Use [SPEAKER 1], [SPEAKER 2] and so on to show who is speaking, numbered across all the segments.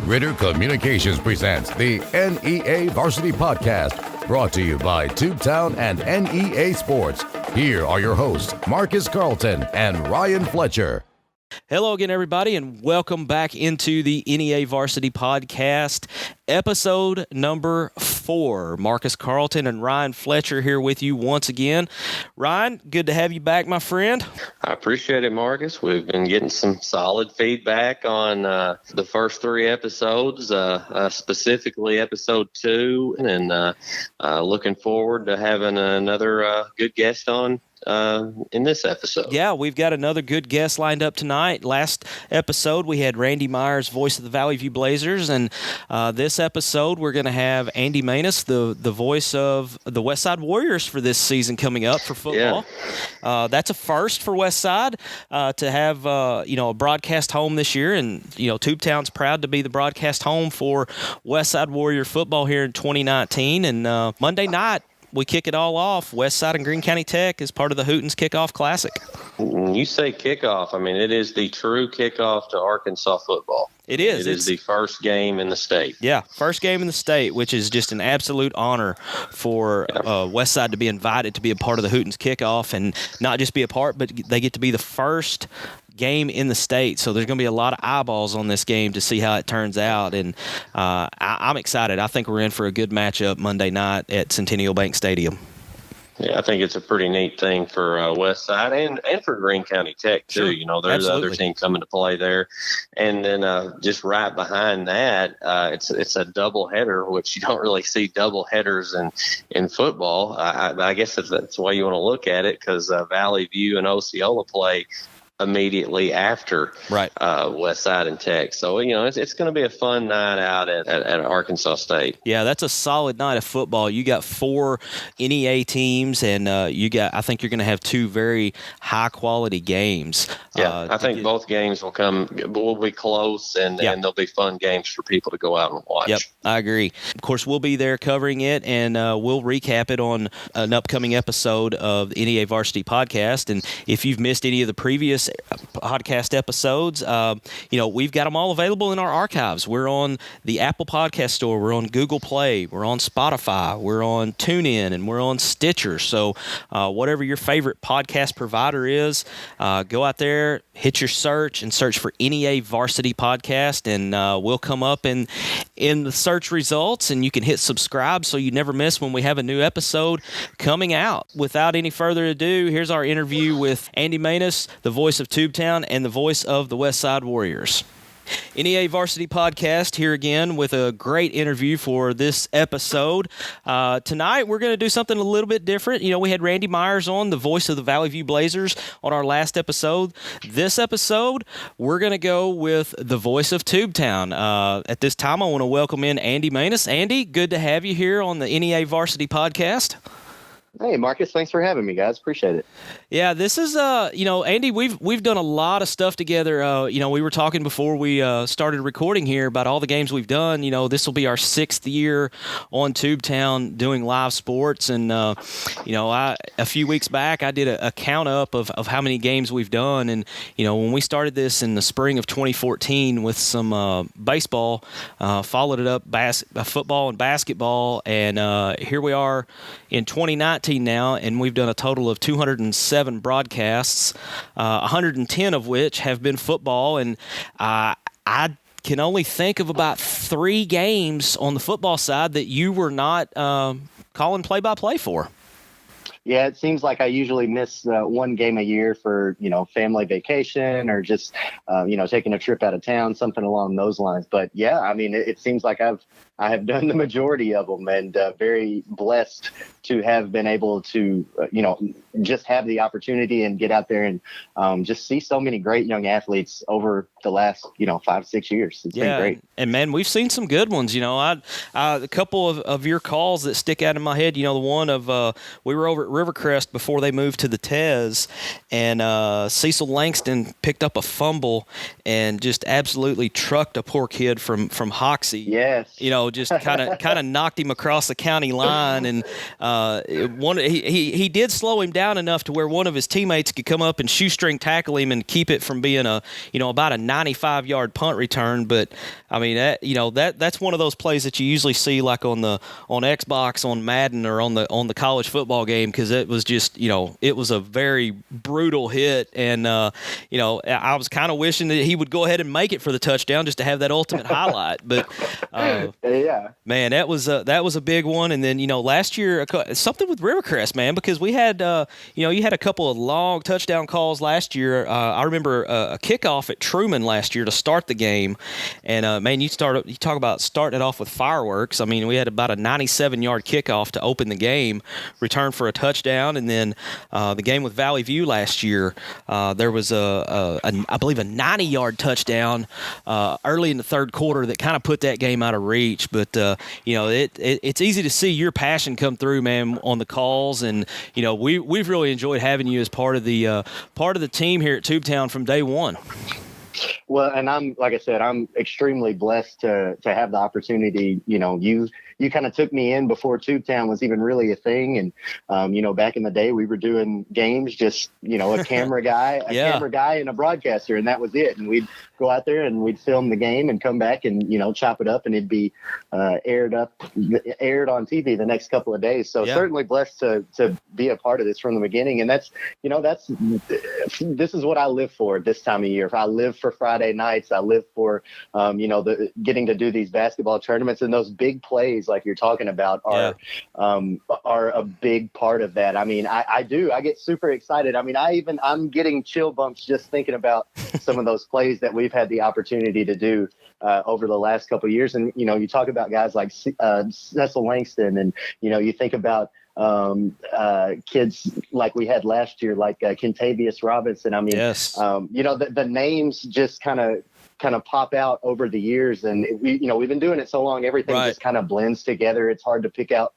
[SPEAKER 1] Ritter Communications presents the NEA Varsity Podcast, brought to you by Tubetown and NEA Sports. Here are your hosts, Marcus Carlton and Ryan Fletcher.
[SPEAKER 2] Hello again, everybody, and welcome back into the NEA Varsity Podcast, episode number 4. Marcus Carlton and Ryan Fletcher here with you once again. Ryan, good to have you back, my friend.
[SPEAKER 3] I appreciate it, Marcus. We've been getting some solid feedback on the first 3 episodes, specifically episode 2, and looking forward to having another good guest on in this episode.
[SPEAKER 2] Yeah, we've got another good guest lined up tonight. Last episode, we had Randy Myers, voice of the Valley View Blazers, and this episode, we're going to have Andy Mannis, the voice of the Westside Warriors for this season coming up for football. Yeah. That's a first for Westside to have a broadcast home this year, and Tubetown's proud to be the broadcast home for Westside Warrior Football here in 2019. And Monday night, we kick it all off. Westside and Greene County Tech is part of the Hootens Kickoff Classic.
[SPEAKER 3] You say kickoff. I mean, it is the true kickoff to Arkansas football.
[SPEAKER 2] It is.
[SPEAKER 3] It's the first game in the state.
[SPEAKER 2] Yeah, first game in the state, which is just an absolute honor for Westside to be invited to be a part of the Hootens Kickoff, and not just be a part, but they get to be the first game in the state. So there's going to be a lot of eyeballs on this game to see how it turns out, and I'm excited. I think we're in for a good matchup Monday night at Centennial Bank Stadium.
[SPEAKER 3] Yeah, I think it's a pretty neat thing for Westside and for Greene County Tech, too.
[SPEAKER 2] Sure.
[SPEAKER 3] There's
[SPEAKER 2] Absolutely.
[SPEAKER 3] other team coming to play there. And then just right behind that, it's a doubleheader, which you don't really see double headers in football. I guess that's the way you want to look at it, because Valley View and Osceola play immediately after Westside and Tech. So, it's going to be a fun night out at Arkansas State.
[SPEAKER 2] Yeah, that's a solid night of football. You got 4 NEA teams, and I think you're going to have 2 very high-quality games.
[SPEAKER 3] Yeah, I think both games will be close, and there'll be fun games for people to go out and watch.
[SPEAKER 2] Yep, I agree. Of course, we'll be there covering it, and we'll recap it on an upcoming episode of the NEA Varsity Podcast. And if you've missed any of the previous podcast episodes, we've got them all available in our archives. We're on the Apple Podcast Store, we're on Google Play, we're on Spotify, we're on TuneIn, and we're on Stitcher. So whatever your favorite podcast provider is, go out there, hit your search, and search for NEA Varsity Podcast, and we'll come up in the search results, and you can hit subscribe so you never miss when we have a new episode coming out. Without any further ado, here's our interview with Andy Mannis, the voice of Tubetown and the voice of the Westside Warriors. NEA Varsity Podcast here again with a great interview for this episode. Tonight we're going to do something a little bit different. We had Randy Myers on, the voice of the Valley View Blazers, on our last episode. This episode, we're going to go with the voice of Tubetown. At this time, I want to welcome in Andy Mannis. Andy, good to have you here on the NEA Varsity Podcast.
[SPEAKER 4] Hey, Marcus, thanks for having me, guys. Appreciate it.
[SPEAKER 2] Yeah, this is, Andy, we've done a lot of stuff together. We were talking before we started recording here about all the games we've done. This will be our 6th year on Tubetown doing live sports. And, a few weeks back, I did a count up of how many games we've done. And, when we started this in the spring of 2014 with some baseball, followed it up football and basketball. And here we are in 2019 now, and we've done a total of 207 broadcasts, 110 of which have been football, and I can only think of about 3 games on the football side that you were not calling play-by-play for.
[SPEAKER 4] Yeah, it seems like I usually miss 1 game a year for, family vacation or just, taking a trip out of town, something along those lines. But yeah, I mean, it seems like I have done the majority of them, and very blessed to have been able to, just have the opportunity and get out there and just see so many great young athletes over the last, 5-6 years. It's been great.
[SPEAKER 2] And man, we've seen some good ones. A couple of your calls that stick out in my head. The one of we were over at Rivercrest before they moved to the Tez, and Cecil Langston picked up a fumble and just absolutely trucked a poor kid from Hoxie.
[SPEAKER 4] Yes.
[SPEAKER 2] Just kind of knocked him across the county line, and he did slow him down enough to where one of his teammates could come up and shoestring tackle him and keep it from being about a 95-yard punt return. But I mean that's one of those plays that you usually see like on Xbox, on Madden, or on the college football game, because it was just it was a very brutal hit, and I was kind of wishing that he would go ahead and make it for the touchdown just to have that ultimate highlight. But
[SPEAKER 4] yeah,
[SPEAKER 2] man, that was a big one. And then last year something with Rivercrest, man, because we had you had a couple of long touchdown calls last year. I remember a kickoff at Truman last year to start the game, and man, you talk about starting it off with fireworks. I mean, we had about a 97-yard kickoff to open the game, return for a touchdown, and then the game with Valley View last year, there was I believe a 90-yard touchdown early in the third quarter that kind of put that game out of reach. But it's easy to see your passion come through, man, on the calls, and we've really enjoyed having you as part of the team here at Tubetown from day one.
[SPEAKER 4] Well, and I'm extremely blessed to have the opportunity. You kind of took me in before Tubetown was even really a thing. And, back in the day, we were doing games, just, a camera guy, camera guy and a broadcaster, and that was it. And we'd go out there and we'd film the game and come back and, chop it up, and it'd be aired on TV the next couple of days. So certainly blessed to be a part of this from the beginning. And this is what I live for this time of year. I live for Friday nights. I live for, getting to do these basketball tournaments, and those big plays like you're talking about are a big part of that. I mean, I get super excited. I mean, I'm getting chill bumps just thinking about some of those plays that we've had the opportunity to do over the last couple of years. And, you talk about guys like Cecil Langston, and, you think about kids like we had last year, like Kentavious Robinson. I mean,
[SPEAKER 2] yes.
[SPEAKER 4] The names just kind of pop out over the years, and we've been doing it so long, everything just kind of blends together. It's hard to pick out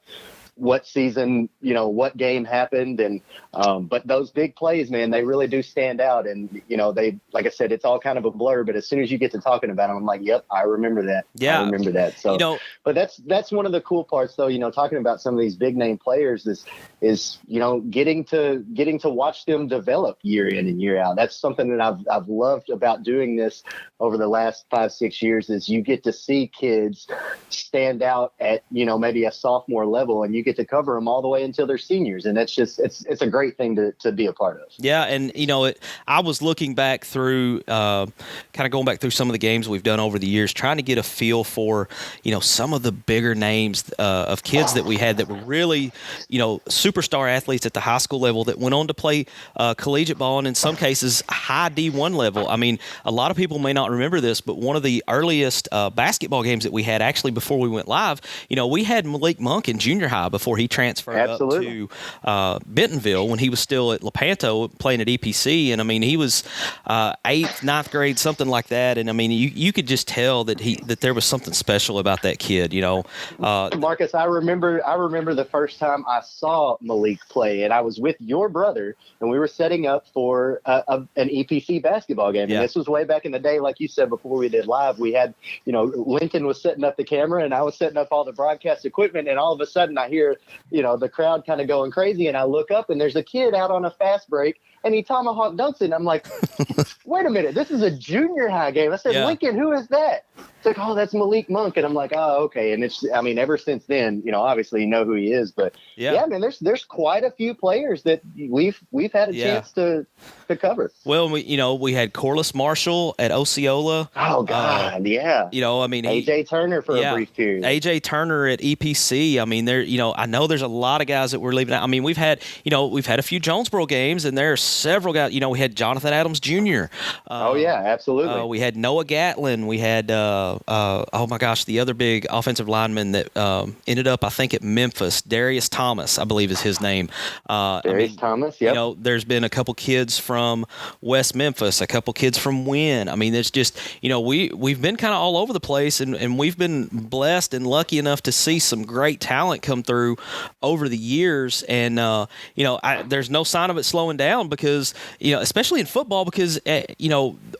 [SPEAKER 4] what season, what game happened. And, but those big plays, man, they really do stand out. And, they, like I said, it's all kind of a blur, but as soon as you get to talking about them, I'm like, yep, I remember that.
[SPEAKER 2] Yeah.
[SPEAKER 4] I remember that. So, but that's one of the cool parts though, talking about some of these big name players is, getting to watch them develop year in and year out. That's something that I've loved about doing this over the last 5-6 years, is you get to see kids stand out at, maybe a sophomore level, and you get to cover them all the way until they're seniors. And that's just, it's a great thing to be a part of.
[SPEAKER 2] Yeah. And, I was looking back through, kind of going back through some of the games we've done over the years, trying to get a feel for, some of the bigger names of kids that we had that were really, superstar athletes at the high school level that went on to play collegiate ball, and in some cases high D1 level. I mean, a lot of people may not remember this, but one of the earliest basketball games that we had, actually before we went live, we had Malik Monk in junior high before he transferred up to Bentonville, when he was still at Lepanto playing at EPC. And I mean, he was 8th, 9th grade, something like that. And I mean, you could just tell that there was something special about that kid.
[SPEAKER 4] Marcus, I remember the first time I saw Malik play, and I was with your brother, and we were setting up for an EPC basketball game. And this was way back in the day, like you said, before we did live. We had, Lincoln was setting up the camera, and I was setting up all the broadcast equipment, and all of a sudden I hear, the crowd kind of going crazy, and I look up, and there's a kid out on a fast break, and he tomahawk dunks it. And I'm like, wait a minute, this is a junior high game. I said, Lincoln, who is that? It's like, oh, that's Malik Monk. And I'm like, oh, okay. And ever since then, obviously you know who he is, but man, there's quite a few players that we've had a chance to cover.
[SPEAKER 2] Well, we had Corliss Marshall at Osceola.
[SPEAKER 4] Oh God. AJ Turner for a brief period.
[SPEAKER 2] AJ Turner at EPC. I mean, I know there's a lot of guys that we're leaving out. I mean, we've had a few Jonesboro games, and there are several guys. We had Jonathan Adams Jr.
[SPEAKER 4] Absolutely.
[SPEAKER 2] We had Noah Gatlin. We had oh my gosh, the other big offensive lineman that ended up, I think, at Memphis, Darius Thomas, I believe is his name.
[SPEAKER 4] Thomas, yep.
[SPEAKER 2] There's been a couple kids from West Memphis, a couple kids from Wynn. I mean, it's just, we've been kind of all over the place, and we've been blessed and lucky enough to see some great talent come through over the years. And, there's no sign of it slowing down because, especially in football, because,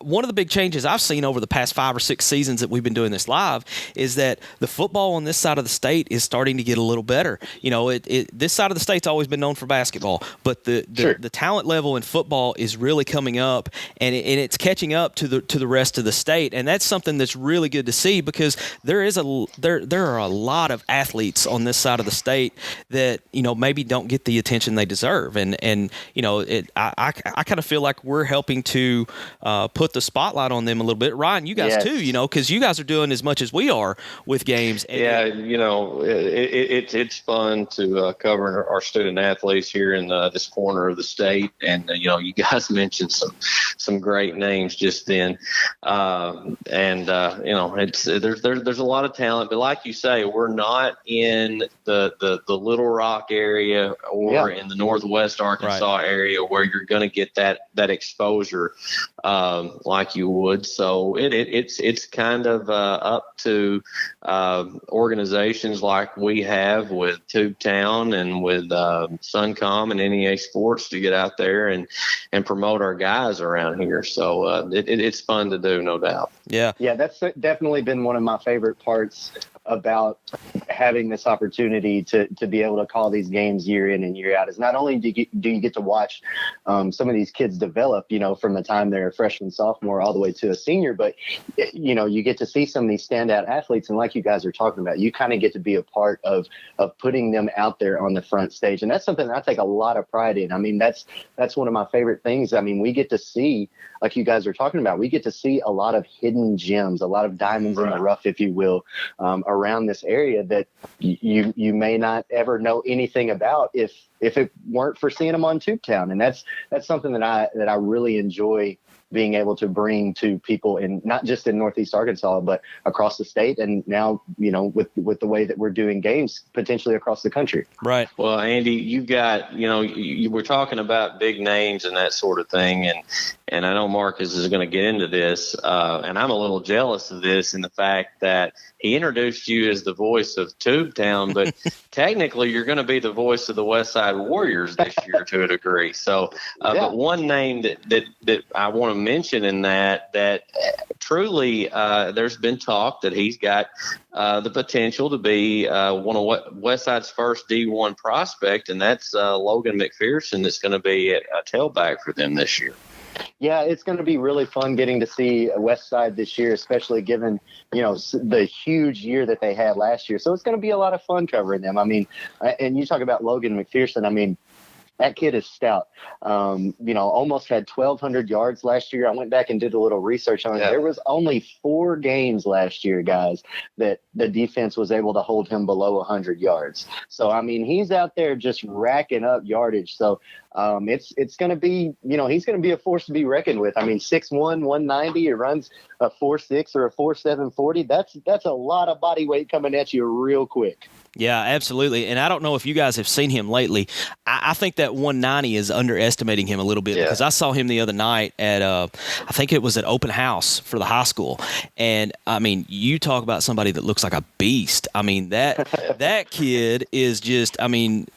[SPEAKER 2] one of the big changes I've seen over the past 5 or 6 seasons that we've been doing this live is that the football on this side of the state is starting to get a little better. This side of the state's always been known for basketball, but the talent level in football is really coming up, and it's catching up to the rest of the state, and that's something that's really good to see because there are a lot of athletes on this side of the state that maybe don't get the attention they deserve, and I kind of feel like we're helping to put the spotlight on them a little bit. Ryan, you guys too, because you guys are doing as much as we are with games. And
[SPEAKER 3] it's fun to cover our student athletes here in this corner of the state, and you guys mentioned some great names just then, it's there's a lot of talent, but like you say, we're not in the Little Rock area or in the Northwest Arkansas area where you're going to get that exposure like you would. So it's kind of up to organizations like we have with Tubetown and with Suncom and NEA Sports to get out there and promote our guys around here. So it's fun to do, no doubt.
[SPEAKER 2] Yeah,
[SPEAKER 4] that's definitely been one of my favorite parts about having this opportunity to be able to call these games year in and year out is not only do you get to watch some of these kids develop, from the time they're a freshman, sophomore, all the way to a senior, but, you get to see some of these standout athletes. And like you guys are talking about, you kind of get to be a part of putting them out there on the front stage. And that's something that I take a lot of pride in. I mean, that's one of my favorite things. I mean, we get to see, like you guys are talking about, we get to see a lot of hidden gems, a lot of diamonds in the rough, if you will, around this area that you may not ever know anything about if it weren't for seeing them on Tubetown. And that's something that I really enjoy being able to bring to people in not just in Northeast Arkansas, but across the state. And now, with the way that we're doing games potentially across the country.
[SPEAKER 2] Right.
[SPEAKER 3] Well, Andy, you've got, you were talking about big names and that sort of thing. And I know Marcus is going to get into this. And I'm a little jealous of this in the fact that he introduced you as the voice of Tubetown, but technically you're going to be the voice of the Westside Warriors this year to a degree. So, but one name that I want to mention in that truly there's been talk that he's got the potential to be one of Westside's first D1 prospect, and that's Logan McPherson that's going to be a tailback for them this year.
[SPEAKER 4] Yeah, it's going to be really fun getting to see Westside this year, especially given, the huge year that they had last year. So it's going to be a lot of fun covering them. I mean, and you talk about Logan McPherson. I mean, that kid is stout. Almost had 1,200 yards last year. I went back and did a little research on it. Yeah. There was only 4 games last year, guys, that the defense was able to hold him below 100 yards. So, I mean, he's out there just racking up yardage. So it's going to be, he's going to be a force to be reckoned with. I mean, 6'1", 190, it runs a 4.6 or a 4.7 40. That's a lot of body weight coming at you real quick.
[SPEAKER 2] Yeah, absolutely. And I don't know if you guys have seen him lately. I think that 190 is underestimating him a little bit because I saw him the other night at, I think it was at open house for the high school. And, I mean, you talk about somebody that looks like a beast. I mean, that kid is just, I mean,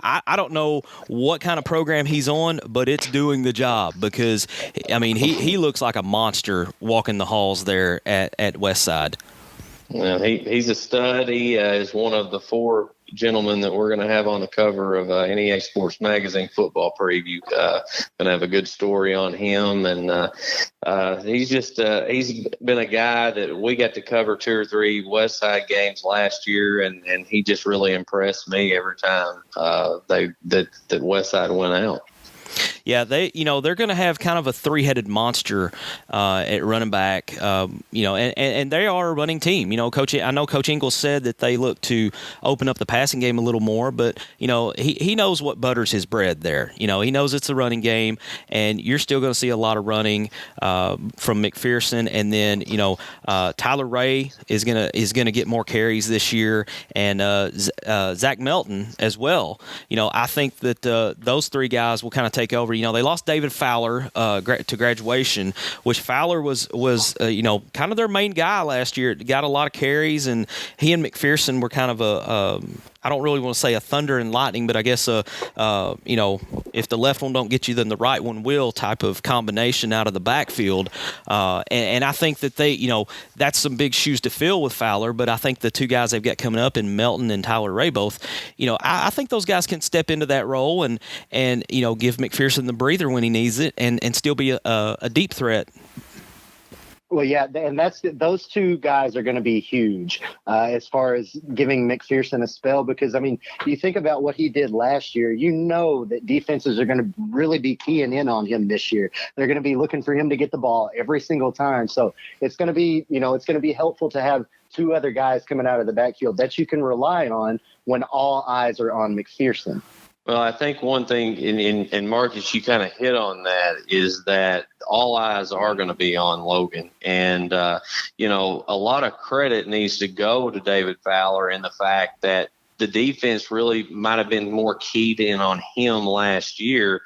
[SPEAKER 2] I don't know what kind of program he's on, but it's doing the job because, I mean, he looks like a monster walking the halls there at Westside.
[SPEAKER 3] Well, he's a stud. He is one of the 4 gentlemen that we're going to have on the cover of NEA Sports Magazine football preview. Going to have a good story on him, and he's been a guy that we got to cover 2 or 3 Westside games last year, and he just really impressed me every time that Westside went out.
[SPEAKER 2] Yeah, they're going to have kind of a three-headed monster at running back. And they are a running team. I know Coach Ingles said that they look to open up the passing game a little more, but he knows what butters his bread there. He knows it's a running game, and you're still going to see a lot of running from McPherson, and then Tyler Ray is gonna get more carries this year, and Zach Melton as well. I think that those three guys will kind of take over. They lost David Fowler to graduation, which Fowler was kind of their main guy last year. Got a lot of carries, and he and McPherson were kind of I don't really want to say a thunder and lightning, but I guess if the left one don't get you, then the right one will type of combination out of the backfield. And I think that that's some big shoes to fill with Fowler, but I think the two guys they've got coming up in Melton and Tyler Ray both, I think those guys can step into that role and give McPherson the breather when he needs it and still be a deep threat.
[SPEAKER 4] Well, yeah, and those two guys are going to be huge as far as giving McPherson a spell, because, you think about what he did last year, that defenses are going to really be keying in on him this year. They're going to be looking for him to get the ball every single time. So it's going to be, it's going to be helpful to have two other guys coming out of the backfield that you can rely on when all eyes are on McPherson.
[SPEAKER 3] Well, I think one thing, and Marcus, you kind of hit on that, is that all eyes are going to be on Logan. And, a lot of credit needs to go to David Fowler in the fact that the defense really might have been more keyed in on him last year,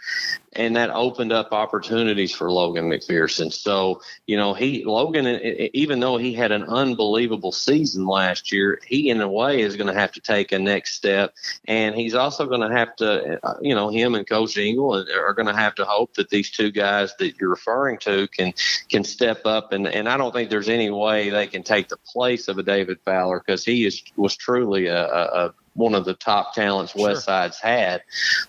[SPEAKER 3] and that opened up opportunities for Logan McPherson. So, Logan, even though he had an unbelievable season last year, he in a way is going to have to take a next step, and he's also going to have to, him and Coach Ingle are going to have to hope that these two guys that you're referring to can step up, and I don't think there's any way they can take the place of a David Fowler, because he was truly a one of the top talents Westside's had.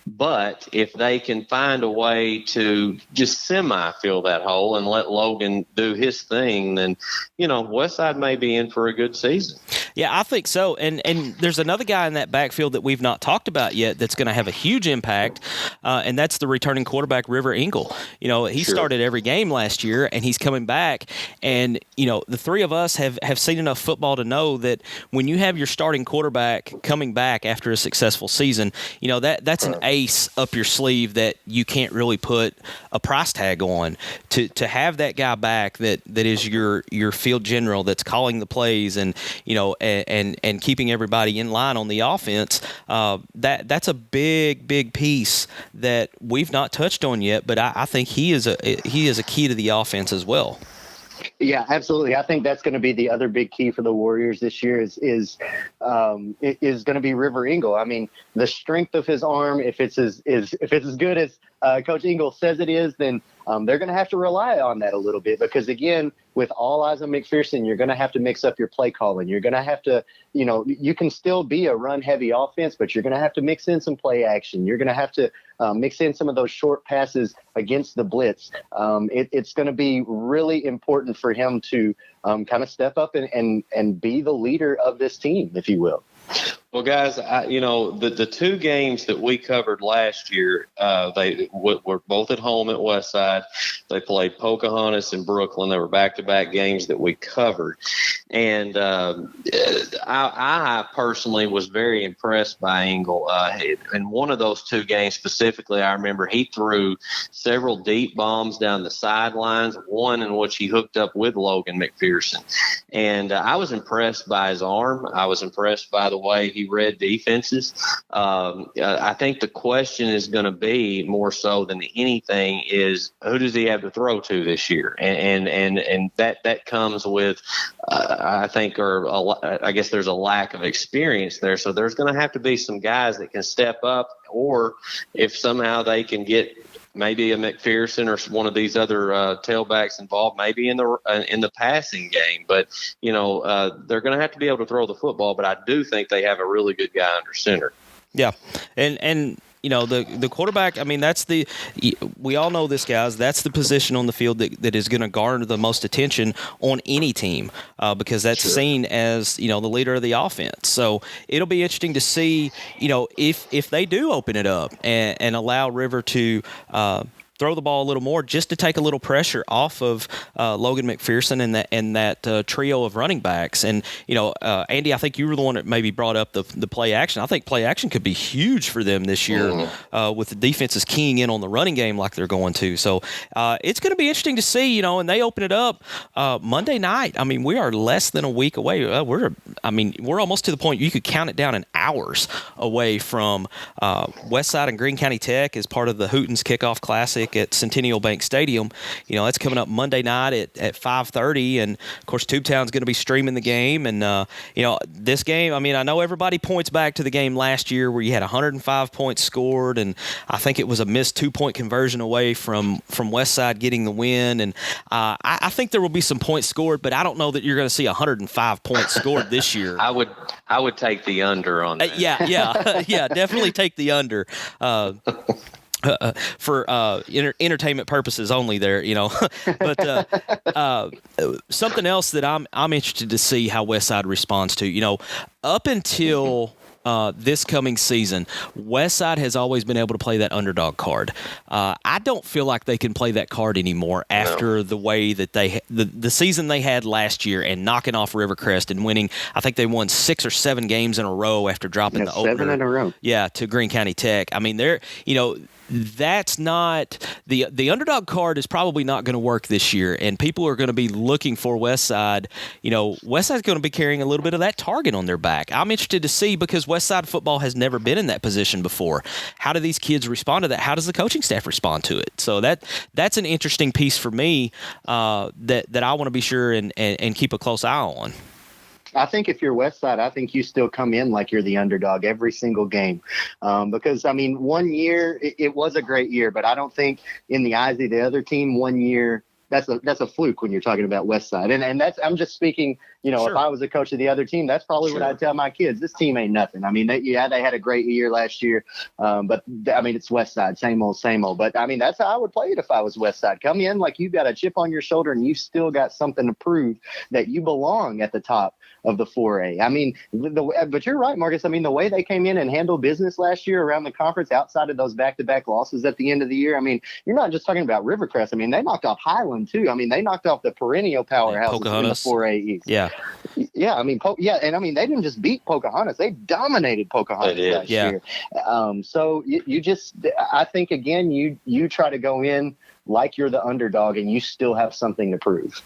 [SPEAKER 3] But if they can find a way to just semi-fill that hole and let Logan do his thing, then, Westside may be in for a good season.
[SPEAKER 2] Yeah, I think so. And there's another guy in that backfield that we've not talked about yet that's going to have a huge impact, and that's the returning quarterback, River Ingle. He started every game last year, and he's coming back. And, the three of us have seen enough football to know that when you have your starting quarterback coming back after a successful season, that's an ace up your sleeve that you can't really put a price tag on. To have that guy back that is your field general that's calling the plays and and keeping everybody in line on the offense, that's a big piece that we've not touched on yet, but I think he is a key to the offense as well.
[SPEAKER 4] Yeah, absolutely. I think that's going to be the other big key for the Warriors this year is going to be River Ingle. The strength of his arm, if it's as good as Coach Ingle says it is, then they're going to have to rely on that a little bit, because, again, with all eyes on McPherson, you're going to have to mix up your play calling. You're going to have to, you can still be a run-heavy offense, but you're going to have to mix in some play action. You're going to have to mix in some of those short passes against the blitz. It's going to be really important for him to kind of step up and be the leader of this team, if you will.
[SPEAKER 3] Well, guys, the two games that we covered last year, they were both at home at Westside. They played Pocahontas and Brooklyn. They were back-to-back games that we covered. And I personally was very impressed by Ingle. In one of those two games specifically, I remember he threw several deep bombs down the sidelines, one in which he hooked up with Logan McPherson. And I was impressed by his arm. I was impressed by the way he read defenses. I think the question is going to be more so than anything is who does he have to throw to this year, and that comes with I think, I guess there's a lack of experience there. So there's going to have to be some guys that can step up, or if somehow they can get maybe a McPherson or one of these other tailbacks involved, maybe in the passing game. But, they're going to have to be able to throw the football. But I do think they have a really good guy under center.
[SPEAKER 2] Yeah. And the quarterback, we all know this, guys, that's the position on the field that is going to garner the most attention on any team because that's seen as, the leader of the offense. So it'll be interesting to see, if they do open it up and allow River to, throw the ball a little more just to take a little pressure off of Logan McPherson and that trio of running backs. And, Andy, I think you were the one that maybe brought up the play action. I think play action could be huge for them this year with the defenses keying in on the running game like they're going to. So it's going to be interesting to see, and they open it up Monday night. I mean, we are less than a week away. We're almost to the point you could count it down in hours away from Westside and Greene County Tech as part of the Hootens Kickoff Classic at Centennial Bank Stadium. That's coming up Monday night at 5:30, and of course Tubetown's going to be streaming the game. And this game, I know everybody points back to the game last year where you had 105 points scored, and I think it was a missed 2-point conversion away from Westside getting the win. And I think there will be some points scored, but I don't know that you're going to see 105 points scored this year.
[SPEAKER 3] I would take the under on that.
[SPEAKER 2] Yeah, definitely take the under. For entertainment purposes only there, but something else that I'm interested to see how Westside responds to, up until this coming season, Westside has always been able to play that underdog card. I don't feel like they can play that card anymore after the way that the season they had last year and knocking off Rivercrest and winning. I think they won 6 or 7 games in a row after dropping the opener.
[SPEAKER 4] 7 in a row.
[SPEAKER 2] Yeah, to Greene County Tech. I mean, that's not the underdog card is probably not going to work this year, and people are going to be looking for Westside. Westside's going to be carrying a little bit of that target on their back. I'm interested to see, because Westside football has never been in that position before. How do these kids respond to that? How does the coaching staff respond to it? So that's an interesting piece for me that I want to be sure and keep a close eye on.
[SPEAKER 4] I think if you're Westside, I think you still come in like you're the underdog every single game. Because, one year, it was a great year, but I don't think in the eyes of the other team, 1 year, that's a fluke when you're talking about Westside. And that's, I'm just speaking,
[SPEAKER 2] Sure.
[SPEAKER 4] If I was a coach of the other team, that's probably what I'd tell my kids. This team ain't nothing. They had a great year last year. But it's Westside, same old. But that's how I would play it if I was Westside. Come in like you've got a chip on your shoulder and you've still got something to prove that you belong at the top of the 4A. But you're right, Marcus. The way they came in and handled business last year around the conference outside of those back-to-back losses at the end of the year, you're not just talking about Rivercrest. They knocked off Highland too. They knocked off the perennial powerhouses in the 4A East.
[SPEAKER 2] Yeah.
[SPEAKER 4] Yeah, and they didn't just beat Pocahontas; they dominated Pocahontas last year. So you just, I think again, you try to go in like you're the underdog, and you still have something to prove.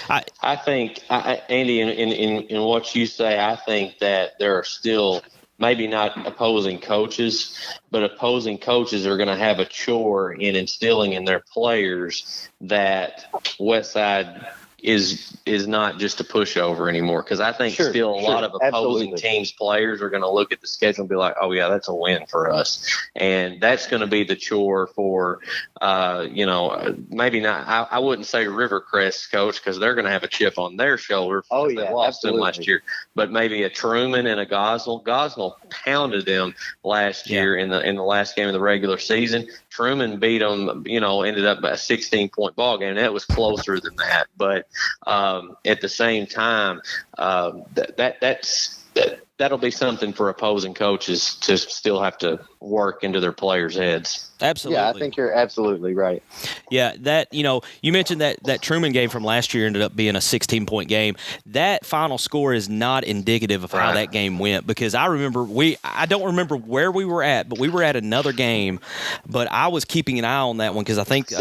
[SPEAKER 3] I think, Andy, in what you say, I think that there are still maybe not opposing coaches, but opposing coaches are going to have a chore in instilling in their players that Westside is not just a pushover anymore. Because I think a lot of opposing teams' players are going to look at the schedule and be like, oh, yeah, that's a win for us. And that's going to be the chore for, maybe not – I wouldn't say Rivercrest coach, because they're going to have a chip on their shoulder.
[SPEAKER 4] Oh, yeah,
[SPEAKER 3] they lost them last year. But maybe a Truman and a Gosnell. Gosnell pounded them last year in the last game of the regular season. Truman beat them, ended up a 16-point ball game. That was closer than that. But at the same time, that'll be something for opposing coaches to still have to work into their players' heads.
[SPEAKER 2] Absolutely.
[SPEAKER 4] Yeah, I think you're absolutely right.
[SPEAKER 2] Yeah, you mentioned that Truman game from last year ended up being a 16-point game. That final score is not indicative of how that game went, because I don't remember where we were at, but we were at another game, but I was keeping an eye on that one because I think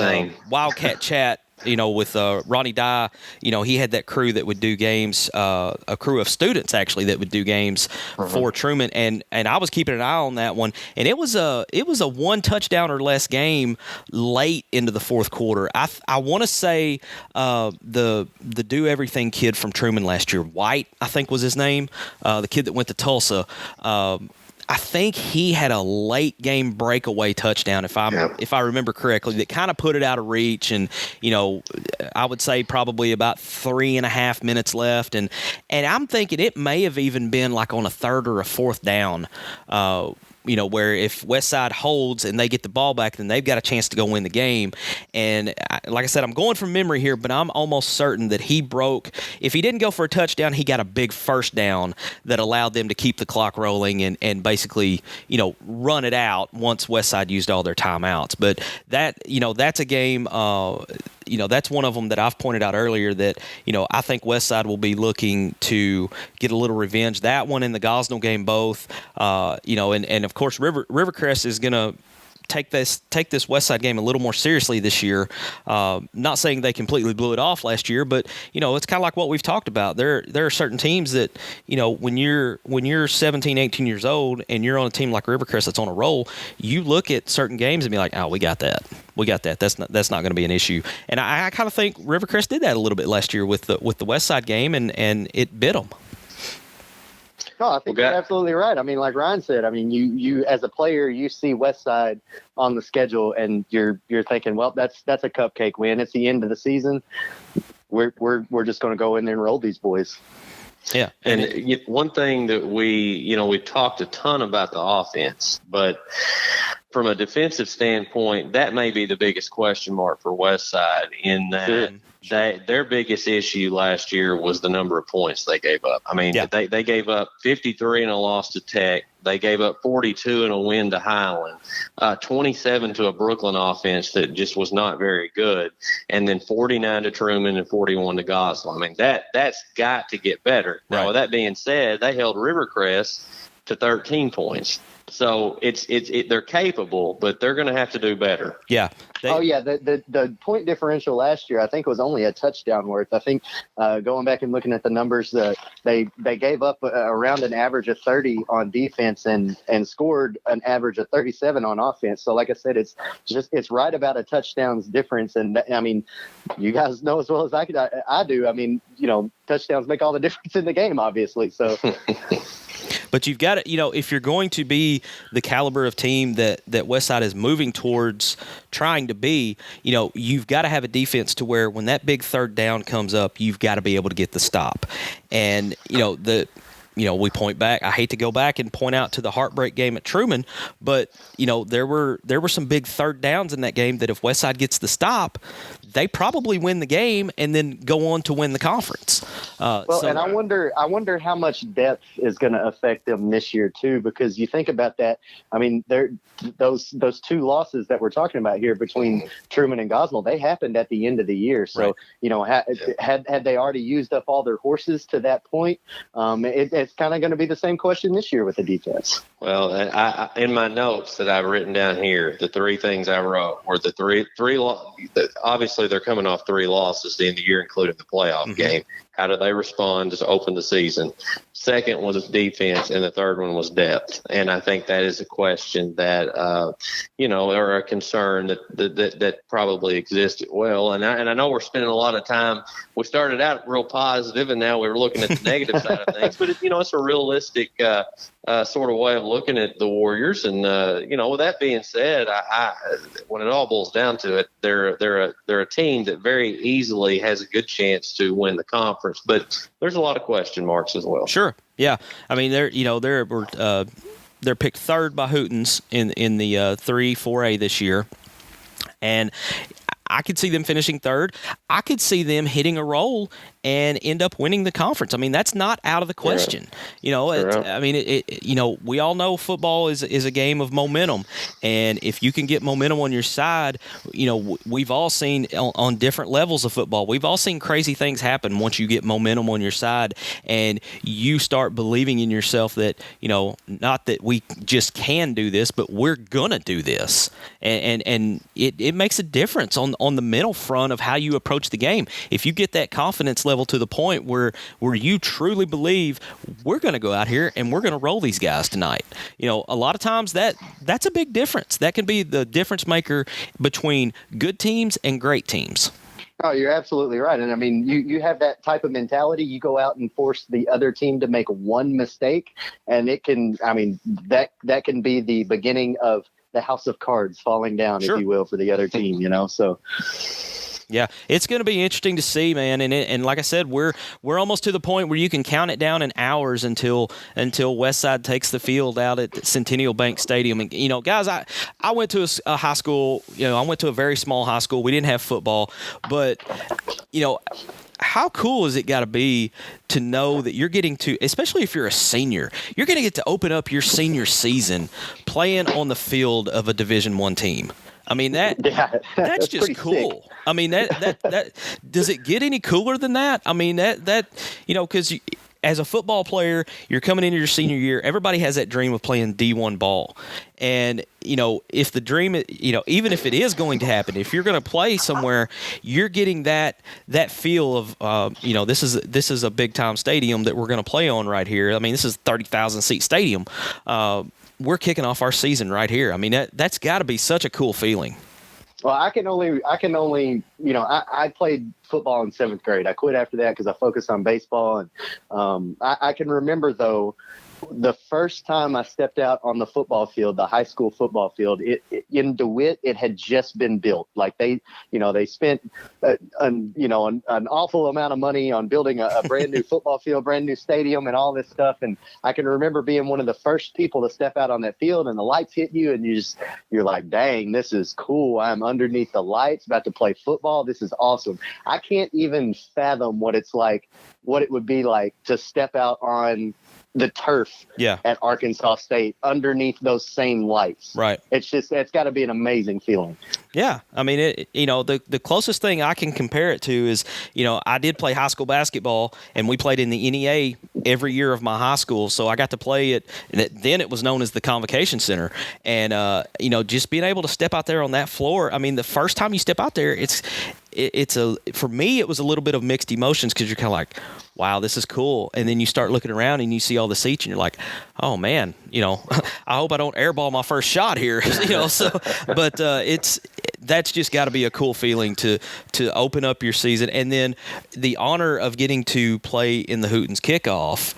[SPEAKER 2] Wildcat Chat with Ronnie Dye, he had that crew that would do games, a crew of students actually that would do games for Truman, and I was keeping an eye on that one, and it was a 1 touchdown or less game late into the fourth quarter. I want to say the do everything kid from Truman last year, White, I think was his name, the kid that went to Tulsa. I think he had a late game breakaway touchdown, if I remember correctly, that kind of put it out of reach. And I would say probably about 3.5 minutes left, and I'm thinking it may have even been like on a third or a fourth down. where if Westside holds and they get the ball back, then they've got a chance to go win the game. And like I said, I'm going from memory here, but I'm almost certain that if he didn't go for a touchdown, he got a big first down that allowed them to keep the clock rolling and basically, run it out once Westside used all their timeouts. But that's a game, that's one of them that I've pointed out earlier that, I think Westside will be looking to get a little revenge. That one in the Gosnell game both, and of course Rivercrest is going to take this Westside game a little more seriously this year. Not saying they completely blew it off last year, but it's kind of like what we've talked about. There are certain teams that when you're 17, 18 years old and you're on a team like Rivercrest that's on a roll, you look at certain games and be like, oh, we got that. That's not going to be an issue. And I kind of think Rivercrest did that a little bit last year with the Westside game, and it bit them.
[SPEAKER 4] No, I think you're absolutely right. I mean, like Ryan said, I mean, you as a player, you see Westside on the schedule, and you're thinking, well, that's a cupcake win. It's the end of the season. We're just going to go in there and roll these boys.
[SPEAKER 2] Yeah,
[SPEAKER 3] and one thing that we talked a ton about the offense, but from a defensive standpoint, that may be the biggest question mark for Westside in that. Their biggest issue last year was the number of points they gave up. I mean, they gave up 53 in a loss to Tech. They gave up 42 in a win to Highland, 27 to a Brooklyn offense that just was not very good, and then 49 to Truman and 41 to Gosnell. I mean, that's got to get better. Now, with that being said, they held Rivercrest to 13 points. So they're capable, but they're going to have to do better.
[SPEAKER 2] Yeah.
[SPEAKER 4] The point differential last year, I think, was only a touchdown worth. I think going back and looking at the numbers, they gave up around an average of 30 on defense and scored an average of 37 on offense. So, like I said, it's right about a touchdowns difference. And I mean, you guys know as well as I do. I mean, touchdowns make all the difference in the game, obviously. So.
[SPEAKER 2] But you've got to, if you're going to be the caliber of team that Westside is moving towards trying to be, you've got to have a defense to where when that big third down comes up, you've got to be able to get the stop. And, we point back. I hate to go back and point out to the heartbreak game at Truman, but, there were some big third downs in that game that if Westside gets the stop, they probably win the game and then go on to win the conference.
[SPEAKER 4] And I wonder how much depth is going to affect them this year too, because you think about that. I mean, those two losses that we're talking about here between Truman and Gosnell, they happened at the end of the year. So, had they already used up all their horses to that point, it's kind of going to be the same question this year with the defense.
[SPEAKER 3] Well, I in my notes that I've written down here, the three things I wrote were the three. Obviously, they're coming off 3 losses at the end of the year, including the playoff game. How do they respond to open the season? Second was defense, and the third one was depth. And I think that is a question that, or a concern that probably existed well. And I know we're spending a lot of time. We started out real positive, and now we're looking at the negative side of things. But it's a realistic sort of way of looking at the Warriors. And with that being said, I when it all boils down to it, they're a team that very easily has a good chance to win the conference. But there's a lot of question marks as well.
[SPEAKER 2] Sure. Yeah. I mean, they're picked third by Hootens in the 3-4A this year. And I could see them finishing third. I could see them hitting a roll and end up winning the conference. I mean, that's not out of the question. We all know football is a game of momentum, and if you can get momentum on your side, we've all seen on different levels of football. We've all seen crazy things happen once you get momentum on your side, and you start believing in yourself that not that we just can do this, but we're gonna do this, and it makes a difference on the mental front of how you approach the game. If you get that confidence level to the point where you truly believe we're going to go out here and we're going to roll these guys tonight. A lot of times that's a big difference. That can be the difference maker between good teams and great teams.
[SPEAKER 4] Oh, you're absolutely right. And I mean, you have that type of mentality. You go out and force the other team to make one mistake, and that can be the beginning of the house of cards falling down, sure, if you will, for the other team, so.
[SPEAKER 2] Yeah, it's going to be interesting to see, man. And like I said, we're almost to the point where you can count it down in hours until Westside takes the field out at Centennial Bank Stadium. And guys, I went to a high school. I went to a very small high school. We didn't have football, but how cool is it got to be to know that you're getting to, especially if you're a senior, you're going to get to open up your senior season playing on the field of a Division I team. I mean, that's just cool. Sick. I mean, that does it get any cooler than that? I mean, because as a football player, you're coming into your senior year, everybody has that dream of playing D1 ball. And, if the dream, even if it is going to happen, if you're going to play somewhere, you're getting that feel of, this is a big time stadium that we're going to play on right here. I mean, this is a 30,000 seat stadium. We're kicking off our season right here. I mean, that's got to be such a cool feeling.
[SPEAKER 4] Well, I can only, I played football in 7th grade. I quit after that because I focused on baseball. And I can remember, though, the first time I stepped out on the football field, the high school football field, in DeWitt, it had just been built. Like they spent, an awful amount of money on building a brand new football field, brand new stadium, and all this stuff. And I can remember being one of the first people to step out on that field, and the lights hit you, and you're like, dang, this is cool. I'm underneath the lights, about to play football. This is awesome. I can't even fathom what it would be like to step out on the turf at Arkansas State underneath those same lights. Right. It's got to be an amazing feeling.
[SPEAKER 2] Yeah. I mean, the closest thing I can compare it to is, I did play high school basketball, and we played in the NEA every year of my high school. So I got to play it. Then it was known as the Convocation Center. And, just being able to step out there on that floor. I mean, the first time you step out there, for me, it was a little bit of mixed emotions, because you're kind of like, wow, this is cool. And then you start looking around and you see all the seats, and you're like, oh man, I hope I don't airball my first shot here. But that's just got to be a cool feeling to open up your season. And then the honor of getting to play in the Hootens kickoff,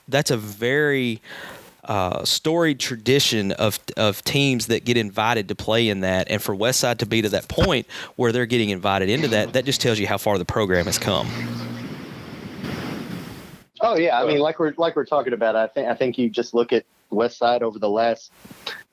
[SPEAKER 2] that's a very storied tradition of teams that get invited to play in that. And for Westside to be to that point where they're getting invited into that just tells you how far the program has come.
[SPEAKER 4] Oh yeah, I mean, like we're talking about, I think you just look at Westside over the last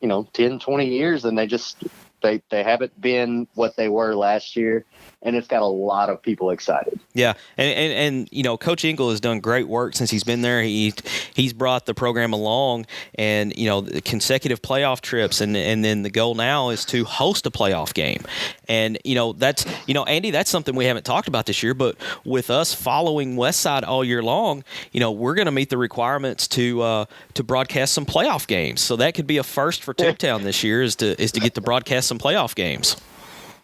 [SPEAKER 4] 10, 20 years, and they haven't been what they were last year, and it's got a lot of people excited. Yeah,
[SPEAKER 2] and Coach Engel has done great work since he's been there. He's brought the program along, and the consecutive playoff trips, and then the goal now is to host a playoff game. And that's Andy, that's something we haven't talked about this year, but with us following Westside all year long, we're going to meet the requirements to broadcast some playoff games. So that could be a first for Tubetown this year is to get to broadcast some playoff games.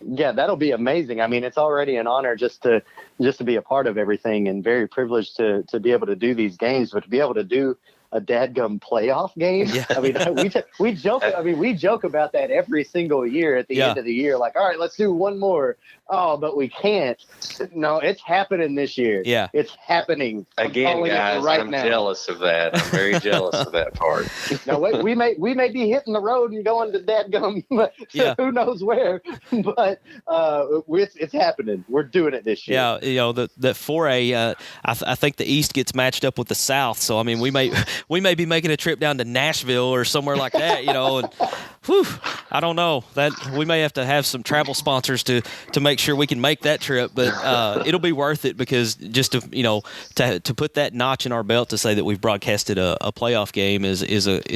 [SPEAKER 4] Yeah, that'll be amazing. I mean, it's already an honor just to be a part of everything, and very privileged to be able to do these games, but to be able to do a dadgum playoff game. Yeah. I mean, we joke. I mean, we joke about that every single year at the end of the year. Like, all right, let's do one more. Oh, but we can't. No, it's happening this year. Yeah, it's happening
[SPEAKER 3] again, guys. I'm jealous of that. I'm very jealous of that part.
[SPEAKER 4] Now, we may be hitting the road and going to dadgum. Who knows where? But it's happening. We're doing it this year.
[SPEAKER 2] Yeah, that 4A. I think the East gets matched up with the South. So I mean, we may be making a trip down to Nashville or somewhere like that. And I don't know, that we may have to have some travel sponsors to make sure we can make that trip, but it'll be worth it, because just to put that notch in our belt to say that we've broadcasted a playoff game is